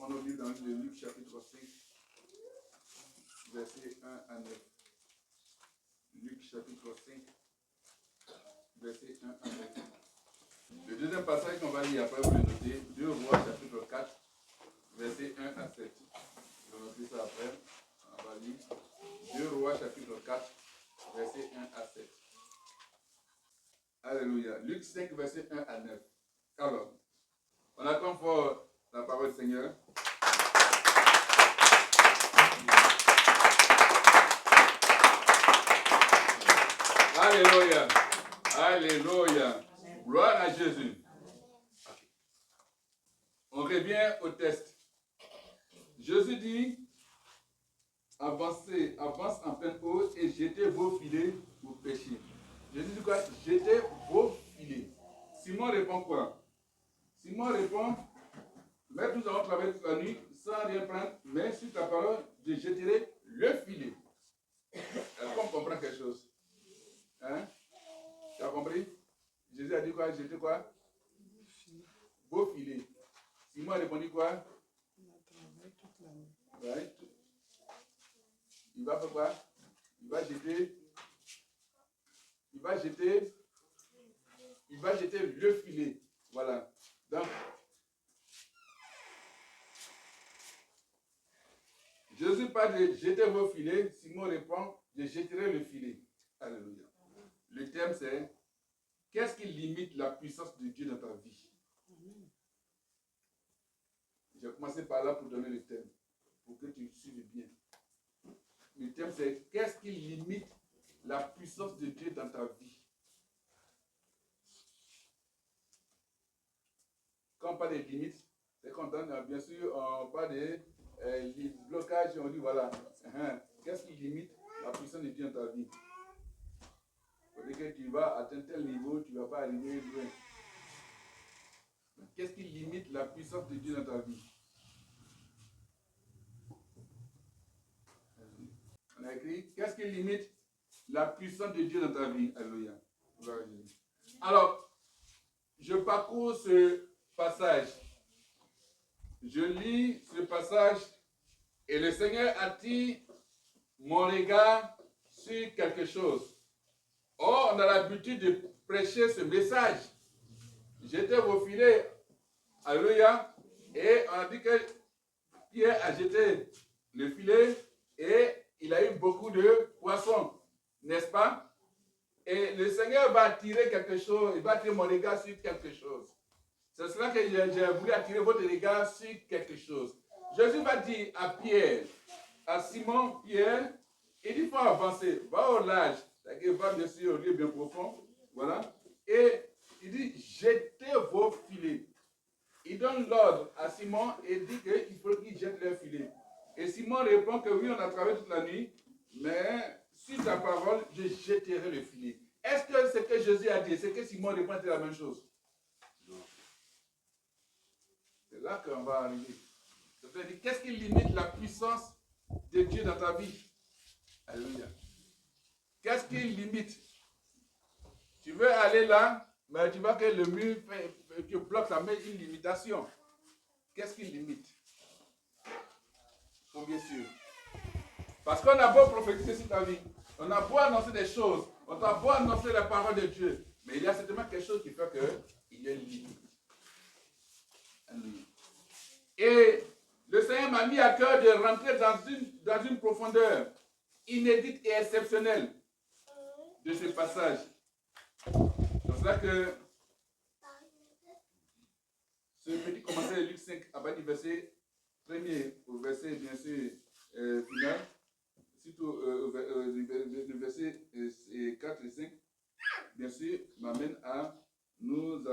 On oublie dans le Luc chapitre 5, verset 1 à 9. Luc chapitre 5, verset 1 à 9. Le deuxième passage qu'on va lire, après vous le notez, 2 Rois chapitre 4, verset 1 à 7. Vous notez ça après, on va lire 2 Rois chapitre 4, verset 1 à 7. Alléluia. Luc 5, verset 1 à 9. Alors, on attend fort la parole du Seigneur. Alléluia. Alléluia. Gloire à Jésus. On revient au test. Jésus dit, avancez, avance en pleine eau et jetez vos filets pour pêcher. Jésus dit quoi? Jetez vos filets. Simon répond quoi? Simon répond, Maître, nous avons travaillé toute la nuit sans rien prendre, mais sur ta parole, je jetterai le filet. Est-ce qu'on comprend quelque chose? Hein? Tu as compris? Jésus a dit quoi? Jeter quoi? Vos filets. Simon a répondu quoi? Right. Il va faire quoi? Il va jeter le filet. Voilà. Donc, Jésus parle de jeter vos filets. Simon répond, je jetterai le filet. Alléluia. Le thème c'est, qu'est-ce qui limite la puissance de Dieu dans ta vie? J'ai commencé par là pour donner le thème, pour que tu suives bien. Le thème c'est, qu'est-ce qui limite la puissance de Dieu dans ta vie? Quand on parle des limites, c'est qu'on donne, bien sûr, on parle des blocages, on dit voilà, qu'est-ce qui limite la puissance de Dieu dans ta vie? Pour dire que tu vas atteindre tel niveau, tu ne vas pas arriver loin. Qu'est-ce qui limite la puissance de Dieu dans ta vie? On a écrit, qu'est-ce qui limite la puissance de Dieu dans ta vie? Alléluia. Alors, je parcours ce passage. Je lis ce passage et le Seigneur attire mon regard sur quelque chose. Or, on a l'habitude de prêcher ce message. Jetez vos filets. Alléluia. Et on a dit que Pierre a jeté le filet et il a eu beaucoup de poissons. N'est-ce pas? Et le Seigneur va attirer quelque chose. Il va attirer mon regard sur quelque chose. C'est cela que j'ai voulu attirer votre regard sur quelque chose. Jésus va dire à Pierre, à Simon, Pierre, il dit, il faut avancer. Va au large. Il va bien sûr au lieu bien profond. Voilà. Et il dit, jetez vos filets. Il donne l'ordre à Simon et dit qu'il faut qu'il jette leurs filets. Et Simon répond que oui, on a travaillé toute la nuit, mais sur ta parole, je jetterai le filet. Est-ce que ce que Jésus a dit, c'est que Simon répond c'est la même chose? Non. C'est là qu'on va arriver. C'est-à-dire, qu'est-ce qui limite la puissance de Dieu dans ta vie? Alléluia. Qu'est-ce qui limite? Tu veux aller là, mais tu vois que le mur te bloque, ça met une limitation. Qu'est-ce qui limite? Bien sûr. Parce qu'on a beau prophétiser sur ta vie, on a beau annoncer des choses, on a beau annoncer la parole de Dieu, mais il y a certainement quelque chose qui fait qu'il y a une limite. Et le Seigneur m'a mis à cœur de rentrer dans une profondeur inédite et exceptionnelle de ce passage. C'est pour cela que ce petit commentaire de Luc 5 à partir du verset premier au verset bien sûr final, surtout le verset 4 et 5, bien sûr, m'amène à nous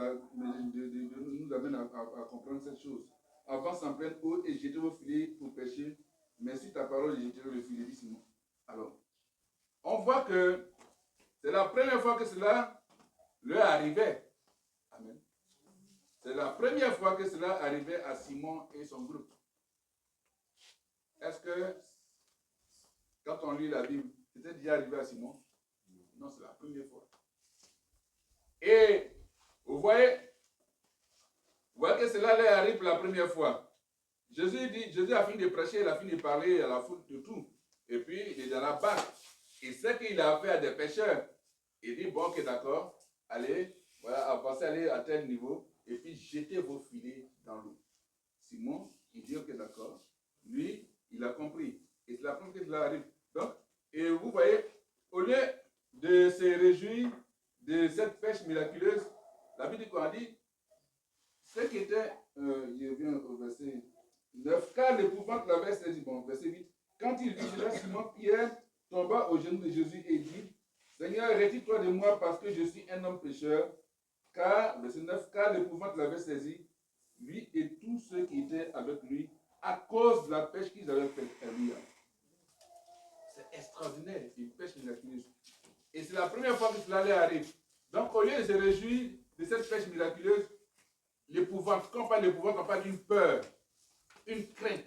amène à comprendre cette chose. Avance en pleine eau et jetez vos filets pour pêcher, mais si ta parole, jetterai le filet, dit Simon. Alors, on voit que c'est la première fois que cela leur arrivait. Amen. C'est la première fois que cela arrivait à Simon et son groupe. Est-ce que, quand on lit la Bible, c'était déjà arrivé à Simon? Non, c'est la première fois. Et vous voyez que cela leur arrive pour la première fois. Jésus a fini de prêcher, il a fini de parler à la foule de tout. Et puis, il est dans la barque. Il sait qu'il a affaire à des pêcheurs. Il dit, bon, ok, d'accord, allez, voilà, avancez, allez à tel niveau, et puis jetez vos filets dans l'eau. Simon, il dit, ok, d'accord. Lui, il a compris. Et c'est la première fois que cela arrive. Donc, et vous voyez, au lieu de se réjouir de cette pêche miraculeuse, la Bible dit, ce qui était, je viens au verset 9, car l'épouvante l'avait saisi, bon, verset 8, quand il vit cela, Simon Pierre tomba aux genoux de Jésus et dit, Seigneur, retire-toi de moi parce que je suis un homme pécheur, car, verset 9, car l'épouvante l'avait saisi, lui et tous ceux qui étaient avec lui, à cause de la pêche qu'ils avaient faite. C'est extraordinaire, une pêche miraculeuse. Et c'est la première fois que cela arrive. Donc, au lieu de se réjouir de cette pêche miraculeuse, l'épouvante, quand on parle d'épouvante, on parle d'une peur, une crainte.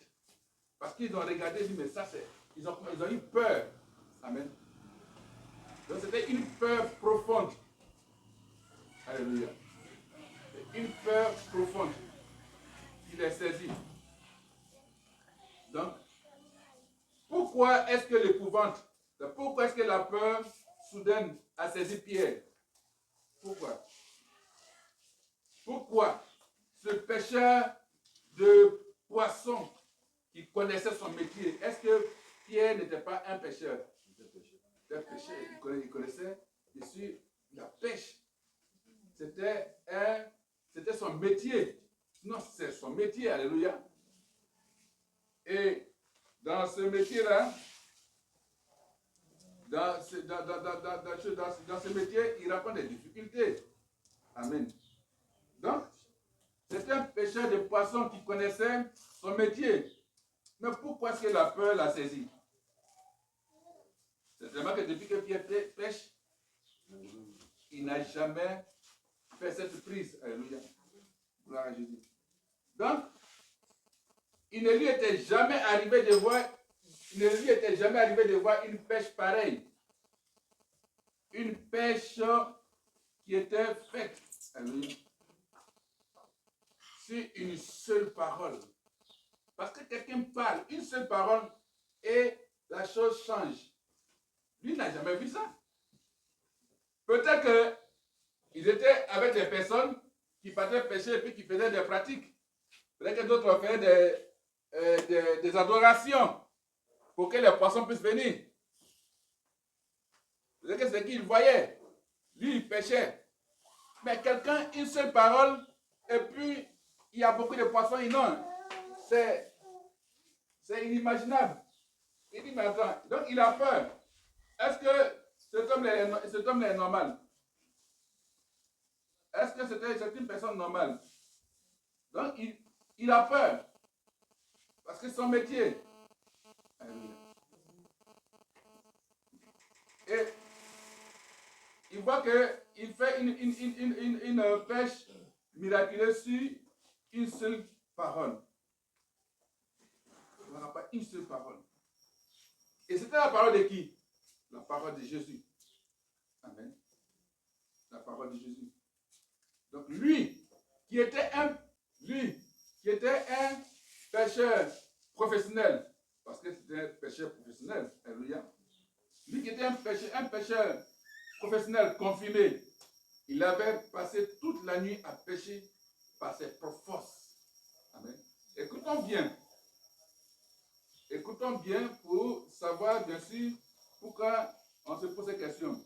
Parce qu'ils ont regardé et dit, mais ça c'est, ils ont eu peur. Amen. Donc c'était une peur profonde. Alléluia. Une peur profonde qui les saisit. Donc, pourquoi est-ce que l'épouvante, pourquoi est-ce que la peur soudaine a saisi Pierre? Pourquoi? Pourquoi ce pêcheur de poissons qui connaissait son métier, est-ce que Pierre n'était pas un pêcheur? Un pêcheur, il connaissait ici la pêche. C'était son métier. Non, c'est son métier, alléluia. Et dans ce métier-là, dans ce métier, il rencontre des difficultés. Amen. Donc, c'est un pêcheur de poissons qui connaissait son métier. Mais pourquoi est-ce que la peur l'a saisi? C'est vraiment que depuis que Pierre pêche, il n'a jamais fait cette prise. Alléluia. Gloire à Jésus. Donc, il ne lui était jamais arrivé de voir une pêche pareille. Une pêche qui était faite. Alléluia. Sur une seule parole. Parce que quelqu'un parle, une seule parole, et la chose change. Lui n'a jamais vu ça. Peut-être qu'ils étaient avec des personnes qui partaient pêcher et puis qui faisaient des pratiques. Peut-être que d'autres faisaient des adorations pour que les poissons puissent venir. Peut-être que c'est qu'il voyait. Lui, il pêchait. Mais quelqu'un, une seule parole, et puis il y a beaucoup de poissons, et non. C'est inimaginable. Il dit, mais attends, donc il a peur. Est-ce que cet homme-là est normal? Est-ce que c'est une personne normale? Donc il a peur. Parce que c'est son métier. Et il voit qu'il fait une pêche miraculeuse sur une seule parole. Il n'aura pas une seule parole. Et c'était la parole de qui? La parole de Jésus. Amen. La parole de Jésus. Donc lui, qui était un pêcheur professionnel, parce que c'était un pêcheur professionnel, alléluia. Lui qui était un pêcheur professionnel confirmé, il avait passé toute la nuit à pêcher par ses propres forces. Amen. Écoutons bien pour savoir bien sûr pourquoi on se pose ces questions.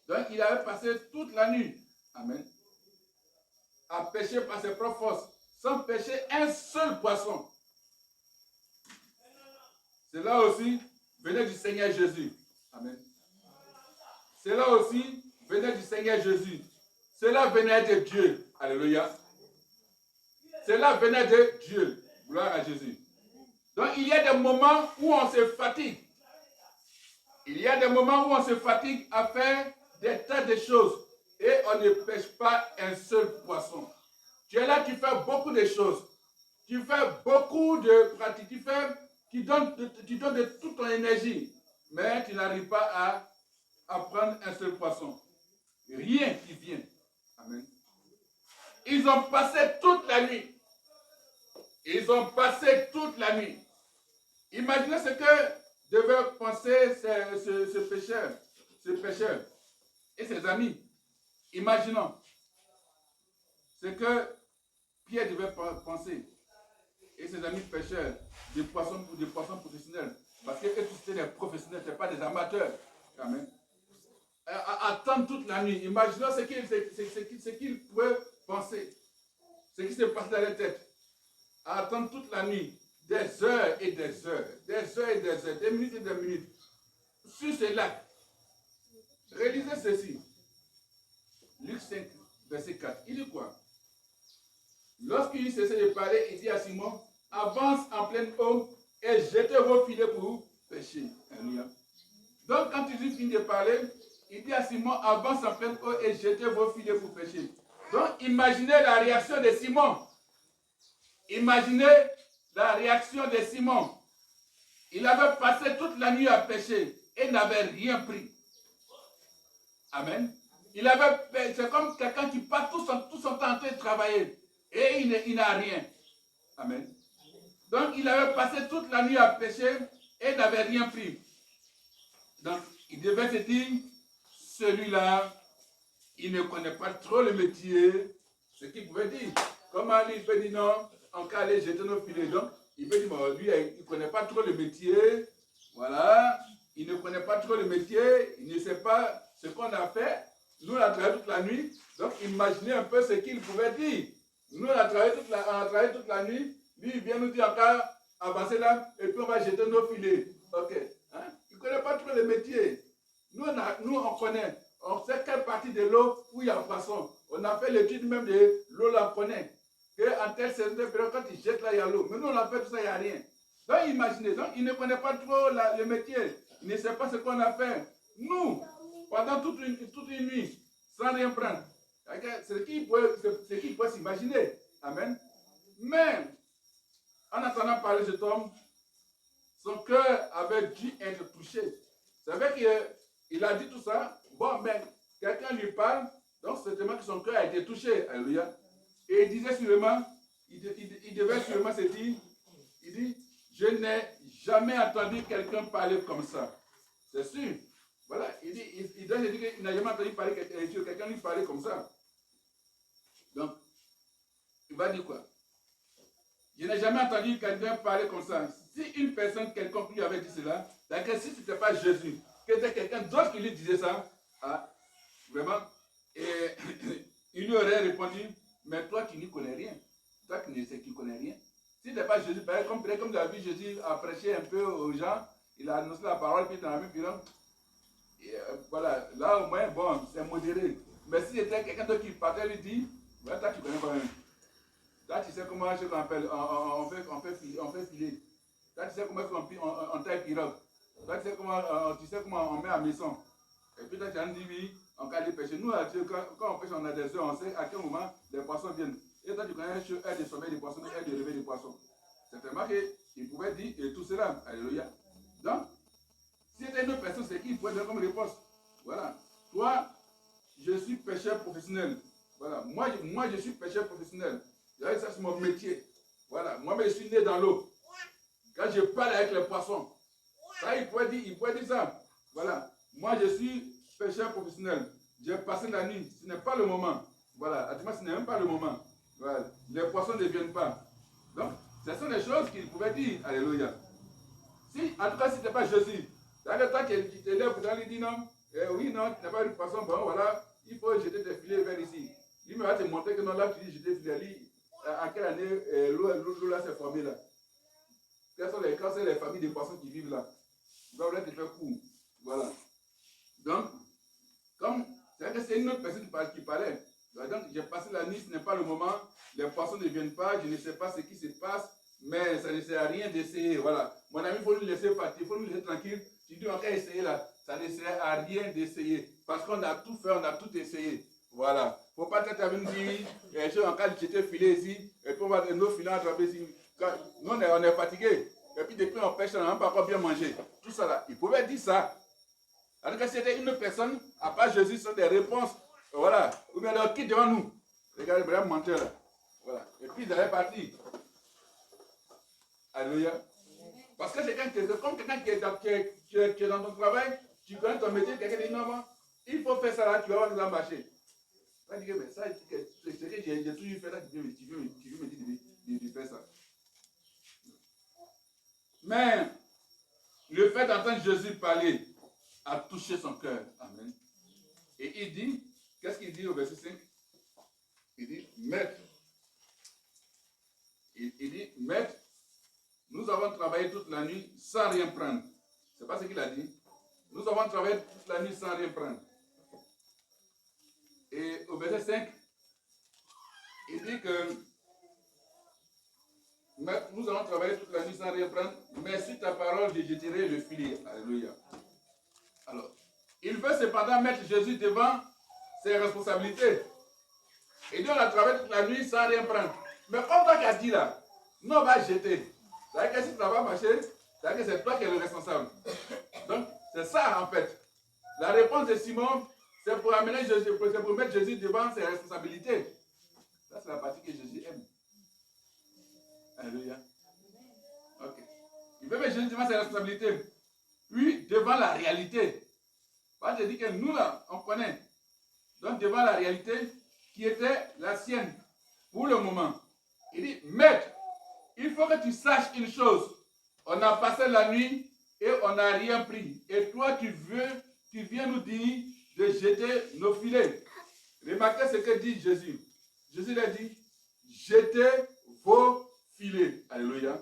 Donc il avait passé toute la nuit, amen, à pêcher par ses propres forces, sans pêcher un seul poisson. Cela aussi venait du Seigneur Jésus. Amen. Cela aussi venait du Seigneur Jésus. Cela venait de Dieu. Alléluia. Cela venait de Dieu. Gloire à Jésus. Donc il y a des moments où on se fatigue. Il y a des moments où on se fatigue à faire des tas de choses et on ne pêche pas un seul poisson. Tu es là, tu fais beaucoup de choses. Tu fais beaucoup de pratiques. Tu donnes de toute ton énergie. Mais tu n'arrives pas à prendre un seul poisson. Rien qui vient. Amen. Ils ont passé toute la nuit. Ils ont passé toute la nuit. Imaginez ce que devaient penser ce pécheur et ses amis. Imaginons ce que Pierre devait penser et ses amis pêcheurs, des poissons professionnels. Parce que tous étaient des professionnels, ce n'étaient pas des amateurs. Amen. Attendre toute la nuit. Imaginons ce qu'ils pouvaient penser. Ce qui s'est passé dans leur tête. Attendre toute la nuit. Des heures et des heures. Des heures et des heures. Des minutes et des minutes. Sur ce lac. Réalisez ceci. Luc 5, verset 4. Il dit quoi? Lorsqu'il cessait de parler, il dit à Simon, avance en pleine eau et jetez vos filets pour pêcher. Alléluia. Donc, quand il finit de parler, il dit à Simon, avance en pleine eau et jetez vos filets pour pêcher. Donc, imaginez la réaction de Simon. Imaginez la réaction de Simon. Il avait passé toute la nuit à pêcher et n'avait rien pris. Amen. C'est comme quelqu'un qui passe tout son temps en train de travailler et il n'a rien. Amen. Donc, il avait passé toute la nuit à pêcher et n'avait rien pris. Donc, il devait se dire, celui-là, il ne connaît pas trop le métier. Ce qu'il pouvait dire. Comment lui, il peut dire non, en cas aller jeter nos filets. Donc, il peut dire, bon, lui, il ne connaît pas trop le métier. Voilà. Il ne connaît pas trop le métier. Il ne sait pas ce qu'on a fait. Nous, on a travaillé toute la nuit. Donc, imaginez un peu ce qu'il pouvait dire. Nous, on a travaillé toute la nuit. Lui, il vient nous dire encore, avancer là, et puis on va jeter nos filets. Ok. Hein? Il ne connaît pas trop le métier. Nous, on connaît. On sait quelle partie de l'eau où il y a un poisson. On a fait l'étude même de l'eau, là, on connaît. En telle saison, quand il jette là, il y a l'eau. Mais nous, on a fait tout ça, il n'y a rien. Donc, imaginez. Donc, il ne connaît pas trop le métier. Il ne sait pas ce qu'on a fait. Nous, pendant toute une nuit, sans rien prendre. C'est ce qu'il peut s'imaginer. Amen. Mais, en attendant parler de cet homme, son cœur avait dû être touché. C'est vrai qu'il a dit tout ça. Bon, mais quelqu'un lui parle, donc certainement que son cœur a été touché. Alléluia. Et il disait sûrement, il devait sûrement se dire, il dit, je n'ai jamais entendu quelqu'un parler comme ça. C'est sûr. Voilà, il doit se dire qu'il n'a jamais entendu parler quelqu'un lui parler comme ça. Donc, il va dire quoi? Je n'ai jamais entendu quelqu'un parler comme ça. Si une personne quelconque lui avait dit cela, d'accord, si ce n'était pas Jésus, que c'était quelqu'un d'autre qui lui disait ça, ah, vraiment, et il lui aurait répondu, mais toi qui n'y connais rien, toi qui ne connais rien. Si ce n'était pas Jésus, comme David, Jésus a prêché un peu aux gens, il a annoncé la parole, puis dans la même période, voilà, là au moins, bon, c'est modéré. Mais si c'était quelqu'un d'autre qui partait, lui dit, ouais, toi tu connais pas même. Là, tu sais comment je l'appelle, on fait filer. Là, tu sais comment on taille pirogue. Là, tu sais comment on met à maison. Et puis là, tu as dit, oui, en cas de pêcher. Nous, quand on pêche, on a des œufs, on sait à quel moment les poissons viennent. Et toi, tu connais un des sommets des poissons, un des levées des poissons. Certainement qu'il pouvait dire et tout cela. Alléluia. Donc, si c'était une autre personne, c'est qui pouvait donner comme réponse. Voilà. Toi, je suis pêcheur professionnel. Voilà. Moi, je suis pêcheur professionnel. Ça, c'est mon métier. Voilà. Moi, je suis né dans l'eau. Quand je parle avec les poissons, ça, il pourrait dire ça. Voilà. Moi, je suis pêcheur professionnel. J'ai passé la nuit. Ce n'est pas le moment. Voilà. Actuellement, ce n'est même pas le moment. Voilà. Les poissons ne viennent pas. Donc, ce sont des choses qu'il pouvait dire. Alléluia. Si, en tout cas, si ce n'était pas Jésus, dans toi qui te lèves pour lui dire non, oui, non, tu n'as pas eu de poisson, bon, voilà, il faut jeter tes filets vers ici. Lui me va te montrer que non, là, tu dis jeter tes filets. En quelle année l'eau là s'est formée là? Quelles sont les familles de poissons qui vivent là? Il va vouloir te faire court. Voilà. Donc, comme c'est une autre personne qui parlait. Donc, j'ai passé la nuit, ce n'est pas le moment. Les poissons ne viennent pas, je ne sais pas ce qui se passe, mais ça ne sert à rien d'essayer. Voilà. Mon ami, il faut nous laisser partir, il faut nous laisser tranquille. Tu dis, on va essayer là. Ça ne sert à rien d'essayer. Parce qu'on a tout fait, on a tout essayé. Voilà. Il ne faut pas être avec nous dire, je suis en train de jeter filet ici, et puis on va nos filets attraper ici. Nous, on est fatigués. Et puis depuis, on pêche, on n'a pas encore bien mangé. Tout ça là. Il pouvait dire ça. Alors que c'était une personne, à part Jésus, ce sont des réponses. Voilà. Ou bien leur qui devant nous. Regardez, le menteur là. Voilà. Et puis ils allaient partir. Alléluia. Parce que c'est comme quelqu'un qui est dans ton travail, tu connais ton métier, quelqu'un dit non, il faut faire ça là, tu vas voir que ça va marcher. Tu vas dire, mais ça, c'est que j'ai toujours fait là, tu veux me dire de faire ça. Mais le fait d'entendre Jésus parler a touché son cœur. Amen. Et il dit, qu'est-ce qu'il dit au verset 5? Il dit, Maître. Il dit, Maître, nous avons travaillé toute la nuit sans rien prendre. C'est pas ce qu'il a dit. Nous avons travaillé toute la nuit sans rien prendre. Et au verset 5, il dit que nous avons travaillé toute la nuit sans rien prendre, mais sur ta parole, je jeterai le filet. Alléluia. Alors, il veut cependant mettre Jésus devant ses responsabilités. Et dit, on a travaillé toute la nuit sans rien prendre. Mais comme toi qui as dit là, nous on va jeter. C'est-à-dire que si ça va marcher, c'est-à-dire que c'est toi qui es le responsable. Donc, c'est ça en fait. La réponse de Simon, c'est pour amener Jésus, c'est pour mettre Jésus devant ses responsabilités. Ça, c'est la partie que Jésus aime. Alléluia. Ok. Il veut mettre Jésus devant ses responsabilités. Puis, devant la réalité. Parce que je dis que nous, là, on connaît. Donc, devant la réalité qui était la sienne pour le moment. Il dit, Maître, il faut que tu saches une chose. On a passé la nuit et on n'a rien pris. Et toi, tu viens nous dire de jeter nos filets. Remarquez ce que dit Jésus. Jésus l'a dit, jetez vos filets. Alléluia.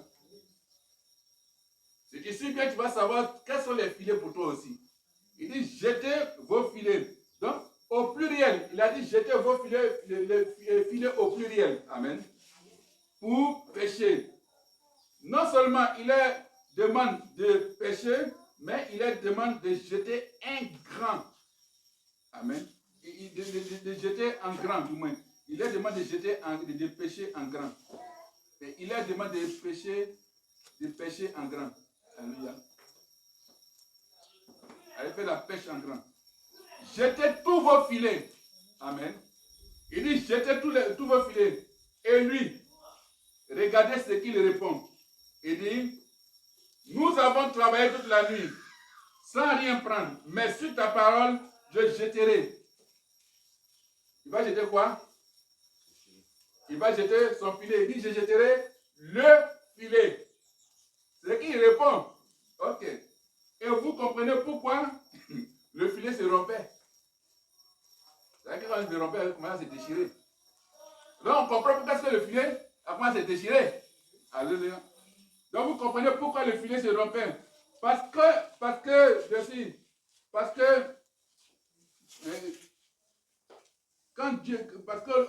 Si tu suis bien, tu vas savoir quels sont les filets pour toi aussi. Il dit, jetez vos filets. Donc, au pluriel, il a dit, jetez vos filets, les filets au pluriel. Amen. Pour pêcher. Non seulement il est demande de pêcher, mais il est demande de jeter un grand. Amen. De jeter en grand, du moins. Il est demande de pêcher en grand. Et il est demande de pêcher en grand. Alléluia. Elle fait la pêche en grand. Jetez tous vos filets. Amen. Il dit, jetez tous vos filets. Et lui, regardez ce qu'il répond. Il dit, nous avons travaillé toute la nuit sans rien prendre, mais sur ta parole, je jeterai. Il va jeter quoi? Il va jeter son filet. Il dit, je jeterai le filet. C'est qu'il répond. Ok. Et vous comprenez pourquoi le filet se rompait. C'est-à-dire que quand il se rompait, il commençait à se déchirer. Là, on comprend pourquoi le filet a commencé à se déchirer. Alléluia. Donc, vous comprenez pourquoi le filet se rompait. Parce qu'au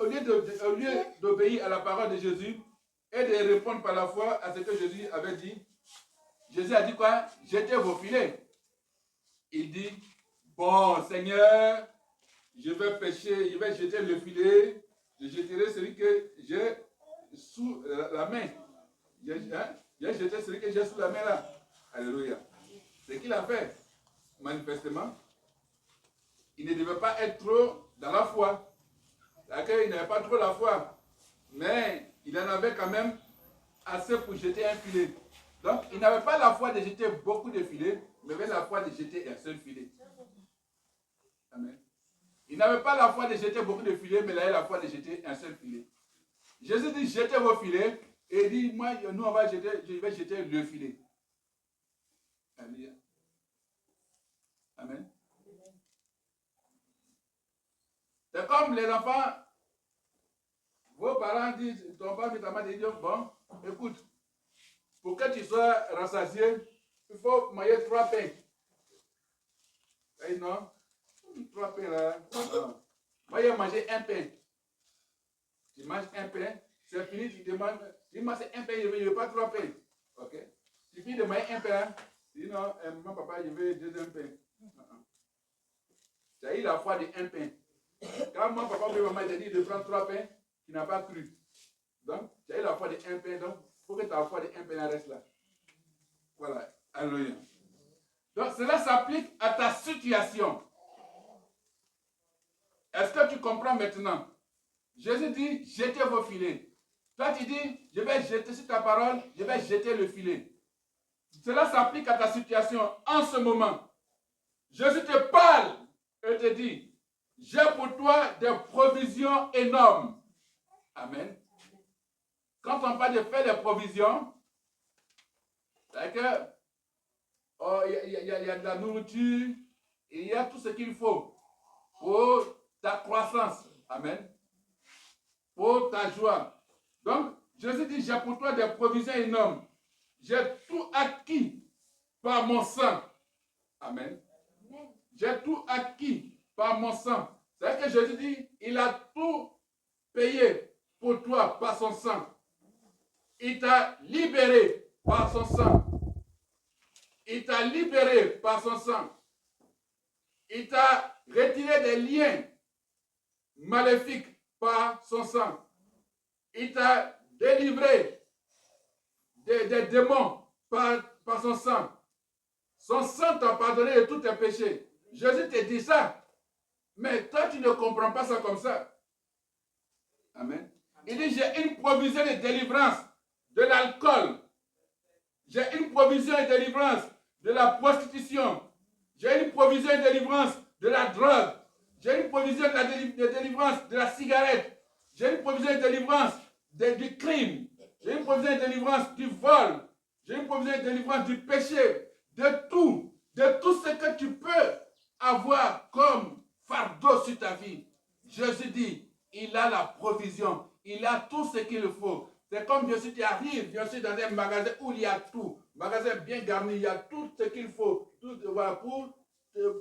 lieu d'obéir à la parole de Jésus et de répondre par la foi à ce que Jésus avait dit, Jésus a dit quoi? Jetez vos filets. Il dit, bon Seigneur, je vais pêcher, je vais jeter le filet, je jeterai celui que j'ai sous la main. J'ai jeté celui que j'ai sous la main là. Alléluia. Ce qu'il a fait, manifestement, il ne devait pas être trop dans la foi. C'est-à-dire qu'il n'avait pas trop la foi. Mais il en avait quand même assez pour jeter un filet. Donc, il n'avait pas la foi de jeter beaucoup de filets, mais il avait la foi de jeter un seul filet. Amen. Il n'avait pas la foi de jeter beaucoup de filets, mais il avait la foi de jeter un seul filet. Jésus dit, jetez vos filets. Et il dit, moi, nous, je vais jeter le filet. Alléluia. Amen. C'est comme les enfants, vos parents disent, ton père et ta mère disent, bon, écoute, pour que tu sois rassasié, il faut manger 3 pains. Et non, 3 pains là. Non. Moi, j'ai mangé un pain. Tu manges un pain, c'est fini, tu demandes, tu manges un pain, je ne veux pas 3 pains. Ok? Tu finis de manger un pain, tu dis non, mon papa, je veux 2 pain. Tu as eu la foi de un pain. Quand mon papa ou maman t'a dit de prendre 3 pains, tu n'as pas cru. Donc, tu as eu la foi de un pain, donc il faut que ta foi de un pain reste là. Voilà. Alléluia. Donc, cela s'applique à ta situation. Est-ce que tu comprends maintenant? Jésus dit, jetez vos filets. Toi, tu dis, je vais jeter sur ta parole, je vais jeter le filet. Cela s'applique à ta situation en ce moment. Jésus te parle et te dit, j'ai pour toi des provisions énormes. Amen. Quand on parle de faire des provisions, c'est que il y a de la nourriture, et il y a tout ce qu'il faut pour ta croissance. Amen. Pour ta joie. Donc, Jésus dit, j'ai pour toi des provisions énormes. J'ai tout acquis par mon sang. Amen. J'ai tout acquis par mon sang. C'est que Jésus dit, il a tout payé pour toi par son sang. Il t'a libéré par son sang. Il t'a libéré par son sang. Il t'a retiré des liens maléfiques par son sang. Il t'a délivré des démons par son sang. Son sang t'a pardonné de tous tes péchés. Jésus te dit ça. Mais toi, tu ne comprends pas ça comme ça. Amen. Il dit, j'ai une provision de délivrance de l'alcool. J'ai une provision de délivrance de la prostitution. J'ai une provision de délivrance de la drogue. J'ai une provision de délivrance de la cigarette. J'ai une provision de délivrance du crime. J'ai une provision de délivrance du vol. J'ai une provision de délivrance du péché. De tout ce que tu peux avoir comme fardeau sur ta vie. Jésus dit, il a la provision. Il a tout ce qu'il faut. C'est comme bien sûr tu arrives, bien sûr, dans un magasin où il y a tout. Magasin bien garni, il y a tout ce qu'il faut. Tout, voilà, pour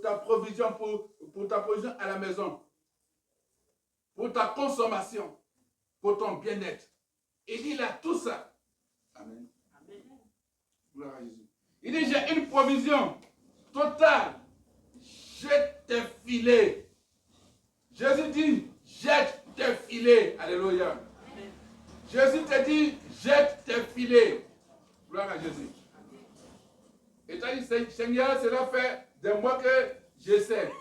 ta provision, pour ta provision à la maison. Pour ta consommation. Pour ton bien-être. Il dit, il a tout ça. Amen. Amen. Gloire à Jésus. Il dit, j'ai une provision totale. Jette tes filets. Jésus dit, jette tes filets. Alléluia. Amen. Jésus te dit, jette tes filets. Gloire à Jésus. Et tu as dit, Seigneur, cela fait des mois que j'essaie.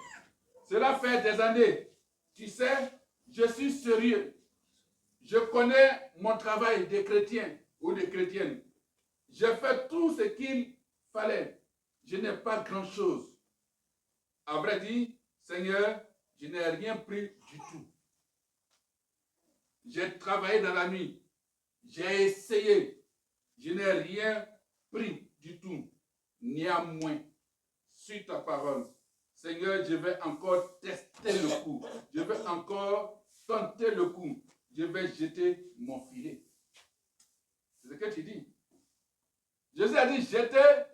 Cela fait des années. Tu sais, je suis sérieux. Je connais mon travail des chrétiens ou des chrétiennes. J'ai fait tout ce qu'il fallait. Je n'ai pas grand-chose. À vrai dire, Seigneur, je n'ai rien pris du tout. J'ai travaillé dans la nuit. J'ai essayé. Je n'ai rien pris du tout. Néanmoins, sur ta parole, Seigneur, je vais encore tester le coup. Je vais encore tenter le coup. Je vais jeter mon filet. C'est ce que tu dis. Jésus a dit, jetez.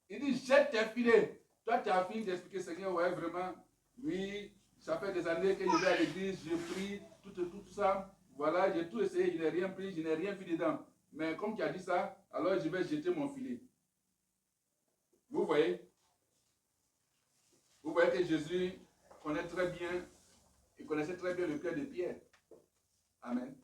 Il dit, jette tes filets. Toi, tu as fini d'expliquer, Seigneur, ouais, vraiment, oui, ça fait des années que je vais à l'église, je prie, tout ça. Voilà, j'ai tout essayé, je n'ai rien pris, je n'ai rien fait dedans. Mais comme tu as dit ça, alors je vais jeter mon filet. Vous voyez? Vous voyez que Jésus connaît très bien, il connaissait très bien le cœur de Pierre. Amen.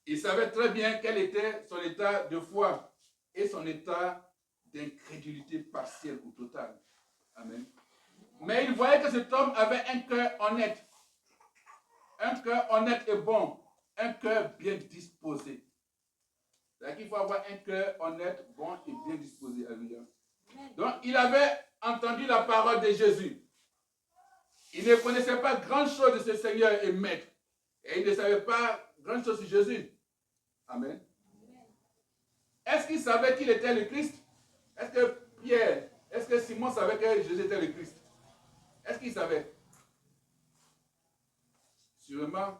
Il savait très bien quel était son état de foi et son état d'incrédulité partielle ou totale. Amen. Mais il voyait que cet homme avait un cœur honnête. Un cœur honnête et bon. Un cœur bien disposé. C'est-à-dire qu'il faut avoir un cœur honnête, bon et bien disposé. Alléluia. Donc, il avait entendu la parole de Jésus. Il ne connaissait pas grand-chose de ce Seigneur et Maître. Et il ne savait pas grand-chose sur Jésus. Amen. Est-ce qu'il savait qu'il était le Christ? Est-ce que Pierre, est-ce que Simon savait que Jésus était le Christ? Est-ce qu'il savait? Sûrement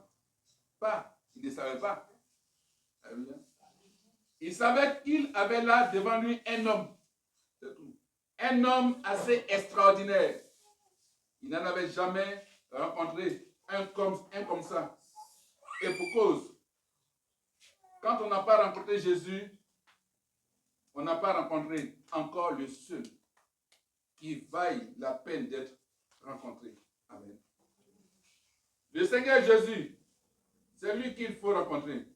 pas. Il ne savait pas. Alléluia. Il savait qu'il avait là devant lui un homme. C'est tout. Un homme assez extraordinaire. Il n'en avait jamais rencontré un comme ça. Et pour cause, quand on n'a pas rencontré Jésus, on n'a pas rencontré encore le seul qui vaille la peine d'être rencontré. Amen. Le Seigneur Jésus, c'est lui qu'il faut rencontrer.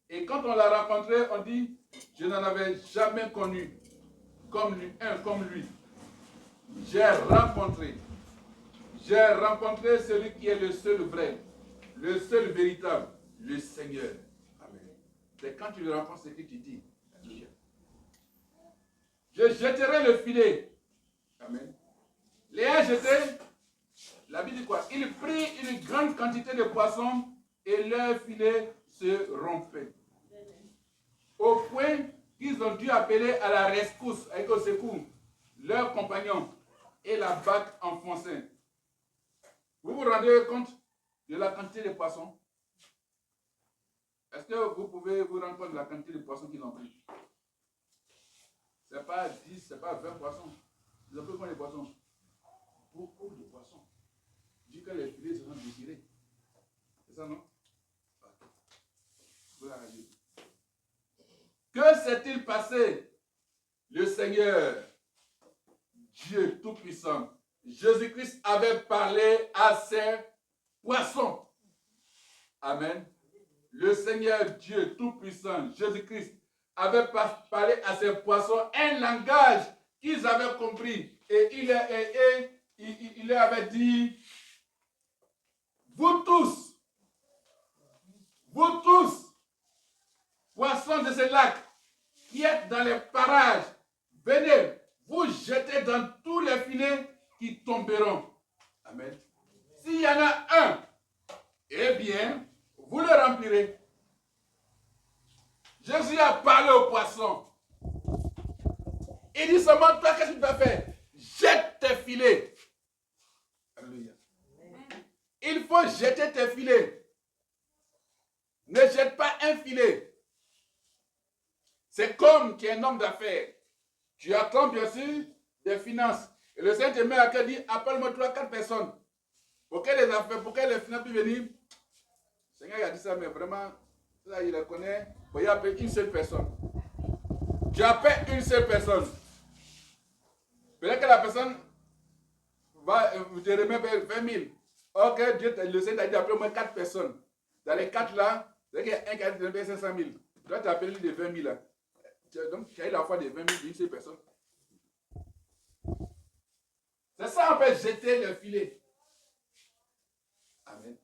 Et quand on l'a rencontré, on dit, je n'en avais jamais connu comme lui. J'ai rencontré celui qui est le seul vrai, le seul véritable, le Seigneur. C'est quand tu le rencontres, c'est que tu dis. Alléluia. Je jetterai le filet. Amen. Léa jeté, la Bible dit quoi? Il prit une grande quantité de poissons et leur filet se rompait. Au point qu'ils ont dû appeler à la rescousse, avec au secours, leurs compagnons et la barque enfoncée. Vous vous rendez compte de la quantité de poissons? Est-ce que vous pouvez vous rendre compte de la quantité de poissons qu'ils ont pris? Ce n'est pas 10, ce n'est pas 20 poissons. Ils ont pris combien de poissons? Beaucoup de poissons. Dit que les filets se sont déchirés. C'est ça, non? Que s'est-il passé? Le Seigneur, Dieu Tout-Puissant, Jésus-Christ avait parlé à ses poissons. Amen. Le Seigneur Dieu Tout-Puissant, Jésus-Christ, avait parlé à ses poissons un langage qu'ils avaient compris. Et il leur avait dit, vous tous, poissons de ce lac, qui êtes dans les parages, venez, vous jetez dans tous les filets qui tomberont. Amen. S'il y en a un, eh bien, vous le remplirez. Jésus a parlé aux poissons. Il dit seulement, toi, qu'est-ce que tu vas faire? Jette tes filets. Alléluia. Il faut jeter tes filets. Ne jette pas un filet. C'est comme tu es un homme d'affaires. Tu attends bien sûr des finances. Et le Seigneur te met à cœur, dit, appelle-moi 3-4 personnes. Pour que les affaires, pour que les finances puissent venir. Le Seigneur a dit ça, mais vraiment, là, il le connaît. Bon, il appelle une seule personne. Tu appelles une seule personne. Peut-être que la personne va te remettre 20 000. Ok, Dieu, le Seigneur t'a dit d'appeler au moins 4 personnes. Dans les 4 là, c'est qu'il y a un qui a donné 500 000. Toi, tu as appelé de 20 000 là. Donc, tu as eu la foi de 20 000 d'une seule personne. C'est ça, on peut jeter le filet. Amen.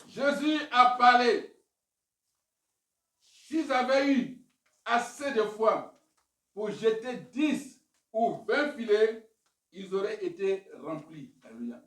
Jésus a parlé. S'ils avaient eu assez de foi pour jeter 10 ou 20 filets, ils auraient été remplis. Alléluia.